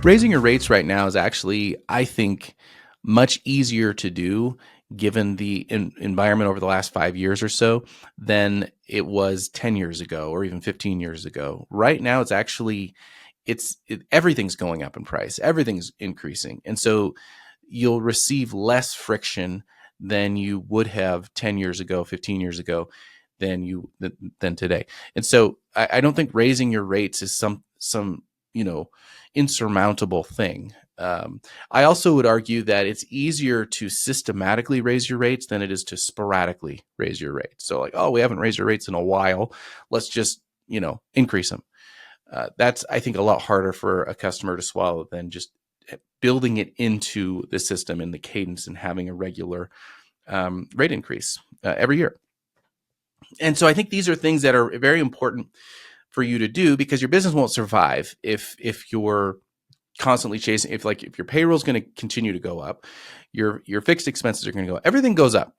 Raising your rates right now is actually, I think, much easier to do given the environment over the last 5 years or so than it was 10 years ago or even 15 years ago. Right now, it's actually everything's going up in price. Everything's increasing. And so you'll receive less friction than you would have 10 years ago, 15 years ago than today. And so I don't think raising your rates is some insurmountable thing. I also would argue that it's easier to systematically raise your rates than it is to sporadically raise your rates. So like, oh, we haven't raised your rates in a while. Let's just, increase them. That's, I think, a lot harder for a customer to swallow than just building it into the system and the cadence and having a regular rate increase every year. And so I think these are things that are very important for you to do because your business won't survive if you're constantly chasing, if your payroll is going to continue to go up, your fixed expenses are going to go up, everything goes up.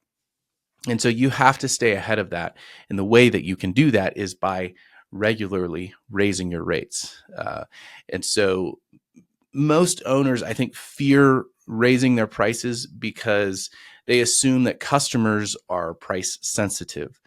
And so you have to stay ahead of that. And the way that you can do that is by regularly raising your rates. And so most owners, I think, fear raising their prices because they assume that customers are price sensitive.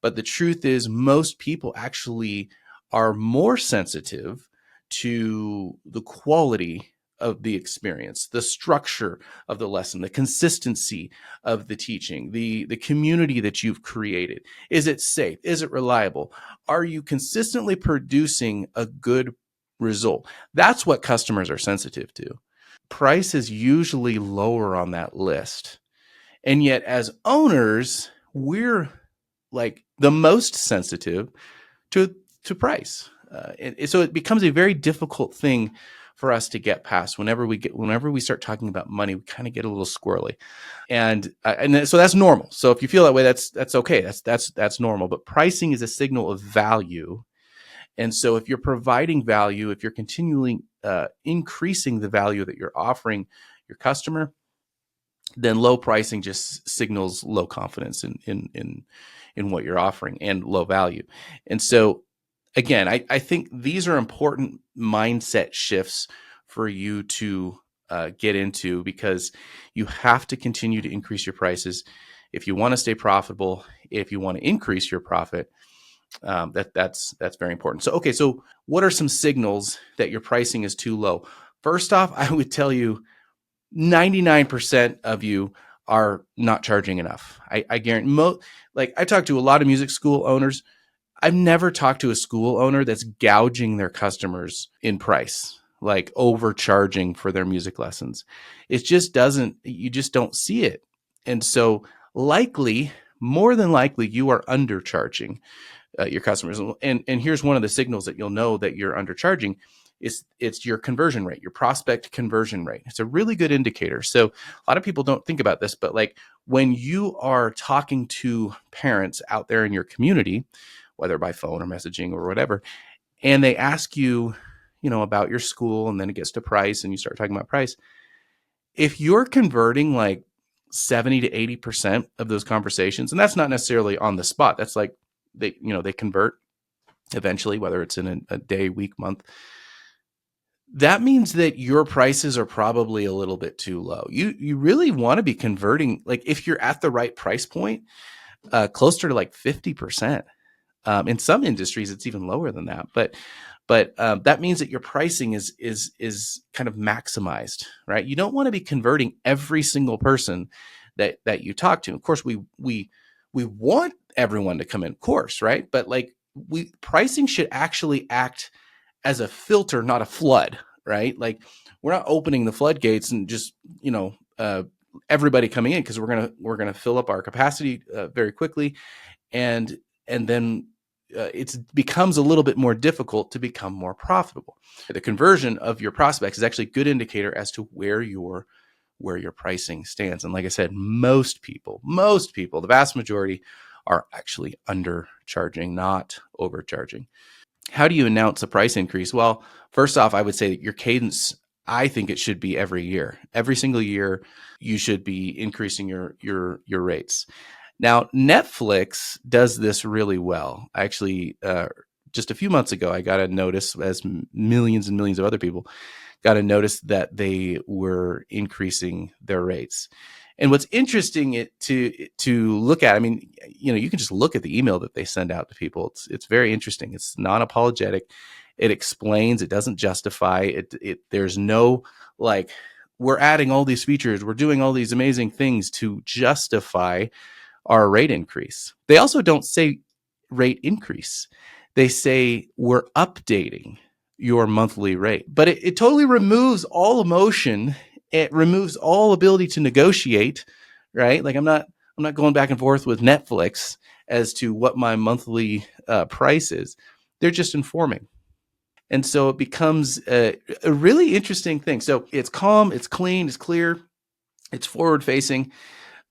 But the truth is, most people actually are more sensitive to the quality of the experience, the structure of the lesson, the consistency of the teaching, the community that you've created. Is it safe? Is it reliable? Are you consistently producing a good result? That's what customers are sensitive to. Price is usually lower on that list. And yet, as owners, we're like the most sensitive to price. So it becomes a very difficult thing for us to get past. Whenever we start talking about money, we kind of get a little squirrely, and so that's normal. So if you feel that way, that's okay. That's normal. But pricing is a signal of value, and so if you're providing value, if you're continually increasing the value that you're offering your customer, then low pricing just signals low confidence in what you're offering and low value. And so again, I think these are important mindset shifts for you to get into because you have to continue to increase your prices if you want to stay profitable. If you want to increase your profit, that's very important. So okay, so what are some signals that your pricing is too low? First off, I would tell you 99% of you are not charging enough. I guarantee. Like I talk to a lot of music school owners. I've never talked to a school owner that's gouging their customers in price, like overcharging for their music lessons. It just doesn't, you just don't see it. And so more than likely, you are undercharging your customers. And here's one of the signals that you'll know that you're undercharging. It's your conversion rate, your prospect conversion rate. It's a really good indicator. So a lot of people don't think about this, but like when you are talking to parents out there in your community, whether by phone or messaging or whatever, and they ask you, about your school, and then it gets to price and you start talking about price. If you're converting like 70 to 80% of those conversations, and that's not necessarily on the spot, that's like they convert eventually, whether it's in a day, week, month, that means that your prices are probably a little bit too low. You really want to be converting, like if you're at the right price point, closer to like 50%. In some industries, it's even lower than that. But that means that your pricing is kind of maximized, right? You don't want to be converting every single person that you talk to. Of course, we want everyone to come in, of course, right? But like pricing should actually act as a filter, not a flood, right? Like we're not opening the floodgates and just everybody coming in because we're gonna fill up our capacity very quickly, and then it becomes a little bit more difficult to become more profitable. The conversion of your prospects is actually a good indicator as to where your pricing stands. And like I said, most people, the vast majority, are actually undercharging, not overcharging. How do you announce a price increase? Well, first off, I would say that your cadence, I think it should be every year. Every single year, you should be increasing your rates. Now, Netflix does this really well. Actually, just a few months ago, I got a notice, as millions and millions of other people, got a notice that they were increasing their rates. And what's interesting to look at, I mean, you can just look at the email that they send out to people. It's very interesting. It's non-apologetic. It explains. It doesn't justify it. There's no like, we're adding all these features. We're doing all these amazing things to justify our rate increase. They also don't say rate increase. They say we're updating your monthly rate, but it totally removes all emotion. It removes all ability to negotiate, right? Like I'm not going back and forth with Netflix as to what my monthly price is. They're just informing. And so it becomes a really interesting thing. So it's calm, it's clean, it's clear, it's forward facing.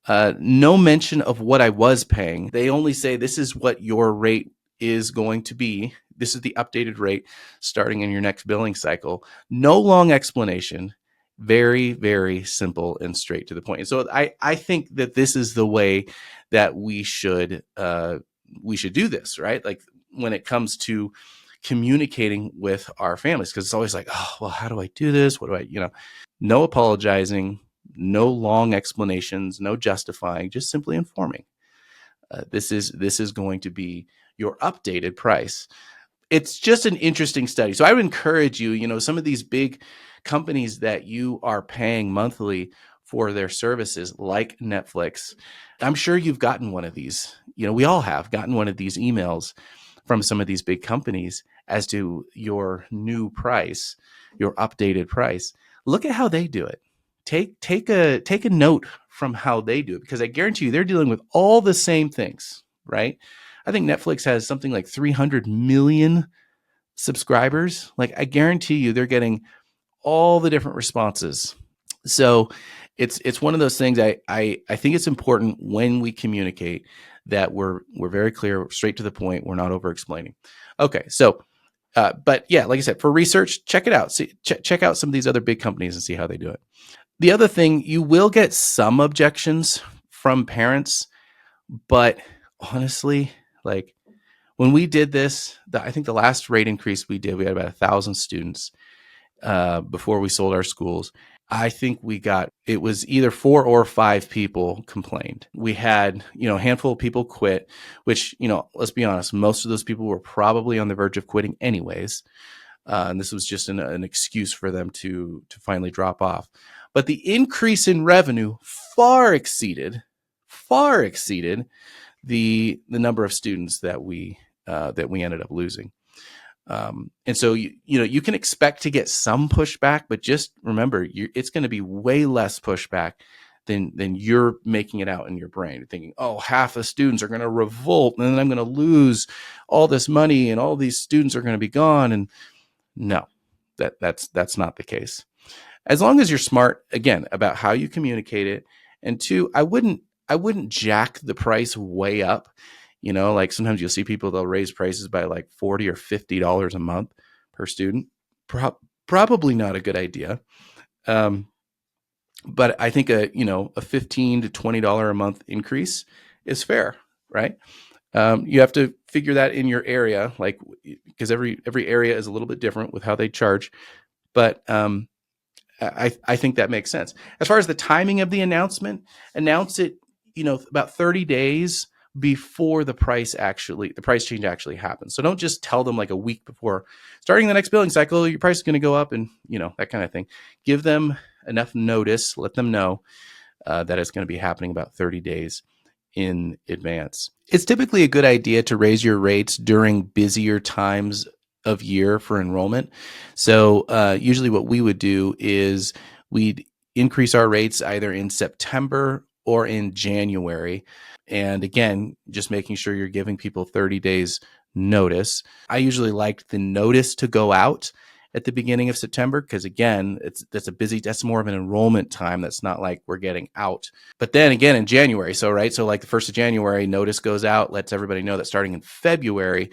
No mention of what I was paying. They only say this is what your rate is going to be. This is the updated rate starting in your next billing cycle. No long explanation. Very, very simple and straight to the point. And so I think that this is the way that we should do this, right? Like when it comes to communicating with our families, because it's always like, oh, well, how do I do this? What do no apologizing, no long explanations, no justifying, just simply informing. This is going to be your updated price. It's just an interesting study. So I would encourage you, some of these big companies that you are paying monthly for their services, like Netflix, I'm sure you've gotten one of these. We all have gotten one of these emails from some of these big companies as to your new price, your updated price. Look at how they do it. Take a note from how they do it, because I guarantee you they're dealing with all the same things, right? I think Netflix has something like 300 million subscribers. Like I guarantee you they're getting all the different responses. So it's one of those things. I think it's important when we communicate that we're very clear, straight to the point. We're not over explaining. Okay, so but yeah, like I said, for research, check it out. Check out some of these other big companies and see how they do it. The other thing, you will get some objections from parents, but honestly, like when we did this, I think the last rate increase we did, we had about 1,000 students before we sold our schools. I think it was either 4 or 5 people complained. We had, a handful of people quit, which, let's be honest, most of those people were probably on the verge of quitting anyways. And this was just an excuse for them to finally drop off. But the increase in revenue far exceeded the number of students that we ended up losing. And so you can expect to get some pushback, but just remember, it's going to be way less pushback than you're making it out in your brain. You're thinking, oh, half the students are going to revolt, and then I'm going to lose all this money, and all these students are going to be gone. And no, that's not the case. As long as you're smart, again, about how you communicate it. And two, I wouldn't jack the price way up. Like sometimes you'll see people, they'll raise prices by like $40 or $50 a month per student. Probably not a good idea. But I think a $15 to $20 a month increase is fair, right? You have to figure that in your area, like, because every area is a little bit different with how they charge. But I think that makes sense. As far as the timing of the announcement, announce it, about 30 days before the price change actually happens. So don't just tell them like a week before starting the next billing cycle, your price is going to go up, and that kind of thing. Give them enough notice, let them know that it's going to be happening about 30 days in advance. It's typically a good idea to raise your rates during busier times of year for enrollment. So usually what we would do is we'd increase our rates either in September or in January. And again, just making sure you're giving people 30 days notice. I usually like the notice to go out at the beginning of September, because again, that's more of an enrollment time. That's not like we're getting out. But then again in January, so like the 1st of January, notice goes out, lets everybody know that starting in February,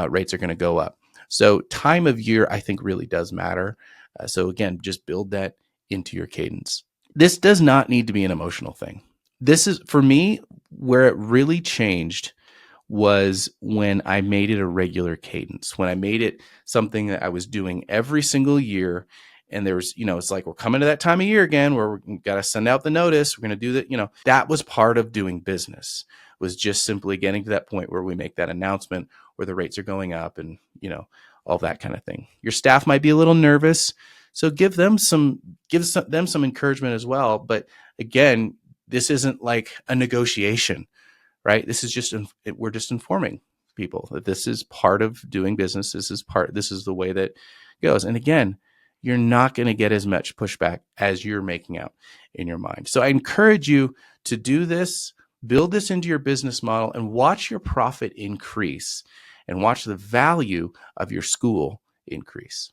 rates are going to go up. So time of year, I think, really does matter. So again, just build that into your cadence. This does not need to be an emotional thing. This is, for me, where it really changed was when I made it a regular cadence, when I made it something that I was doing every single year, and there's, it's like we're coming to that time of year again where we've got to send out the notice. We're going to do that. That was part of doing business, was just simply getting to that point where we make that announcement where the rates are going up and, all that kind of thing. Your staff might be a little nervous, so give them some encouragement as well. But again, this isn't like a negotiation, right? This is just, we're just informing people that this is part of doing business. This is the way that goes. And again, you're not going to get as much pushback as you're making out in your mind. So I encourage you to do this, build this into your business model, and watch your profit increase and watch the value of your school increase.